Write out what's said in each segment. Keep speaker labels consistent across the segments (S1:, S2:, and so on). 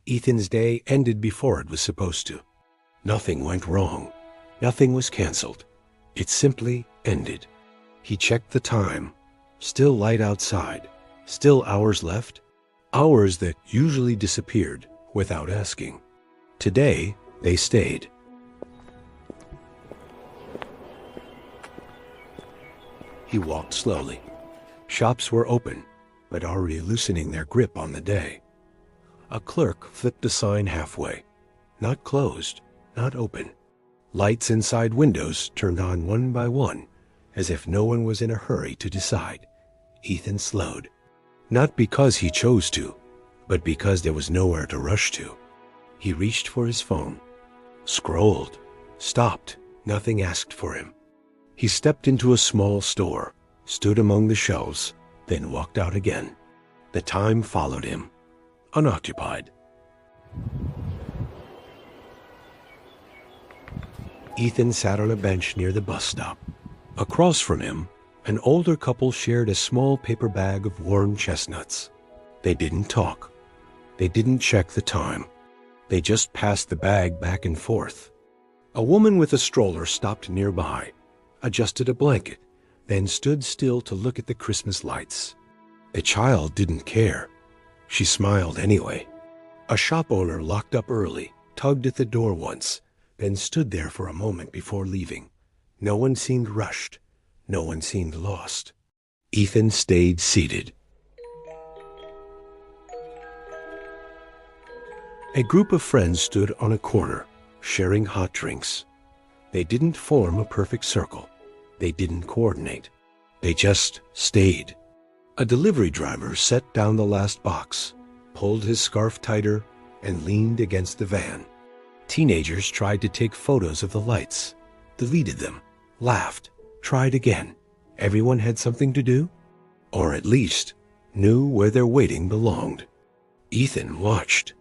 S1: Ethan's day ended before it was supposed to. Nothing went wrong. Nothing was canceled. It simply ended. He checked the time. Still light outside. Still hours left. Hours that usually disappeared without asking. Today, they stayed. He walked slowly. Shops were open, but already loosening their grip on the day. A clerk flipped a sign halfway. Not closed, not open. Lights inside windows turned on one by one, as if no one was in a hurry to decide. Ethan slowed. Not because he chose to, but because there was nowhere to rush to. He reached for his phone. Scrolled. Stopped. Nothing asked for him. He stepped into a small store, stood among the shelves, then walked out again. The time followed him, unoccupied. Ethan sat on a bench near the bus stop. Across from him, an older couple shared a small paper bag of warm chestnuts. They didn't talk. They didn't check the time. They just passed the bag back and forth. A woman with a stroller stopped nearby, adjusted a blanket, then stood still to look at the Christmas lights. The child didn't care. She smiled anyway. A shop owner locked up early, tugged at the door once, then stood there for a moment before leaving. No one seemed rushed. No one seemed lost. Ethan stayed seated. A group of friends stood on a corner, sharing hot drinks. They didn't form a perfect circle. They didn't coordinate. They just stayed. A delivery driver set down the last box, pulled his scarf tighter, and leaned against the van. Teenagers tried to take photos of the lights, deleted them, laughed, tried again. Everyone had something to do, or at least knew where their waiting belonged. Ethan watched.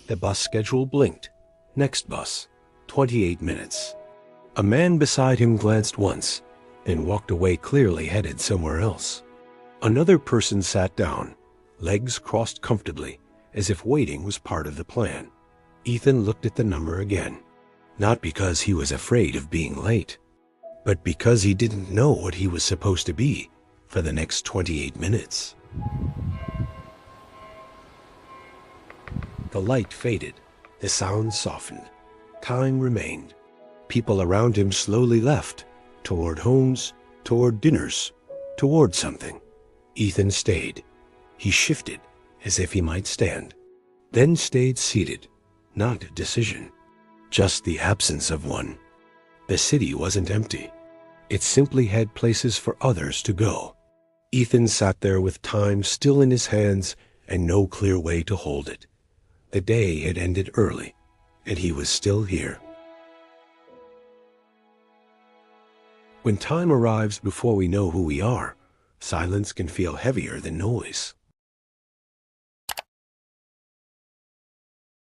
S1: The bus schedule blinked. Next bus, 28 minutes. A man beside him glanced once, then walked away, clearly headed somewhere else. Another person sat down, legs crossed comfortably, as if waiting was part of the plan. Ethan looked at the number again, not because he was afraid of being late, but because he didn't know what he was supposed to be for the next 28 minutes. The light faded. The sound softened. Time remained. People around him slowly left, toward homes, toward dinners, toward something. Ethan stayed. He shifted, as if he might stand, then stayed seated. Not a decision, just the absence of one. The city wasn't empty. It simply had places for others to go. Ethan sat there with time still in his hands and no clear way to hold it. The day had ended early, and he was still here. When time arrives before we know who we are, silence can feel heavier than noise.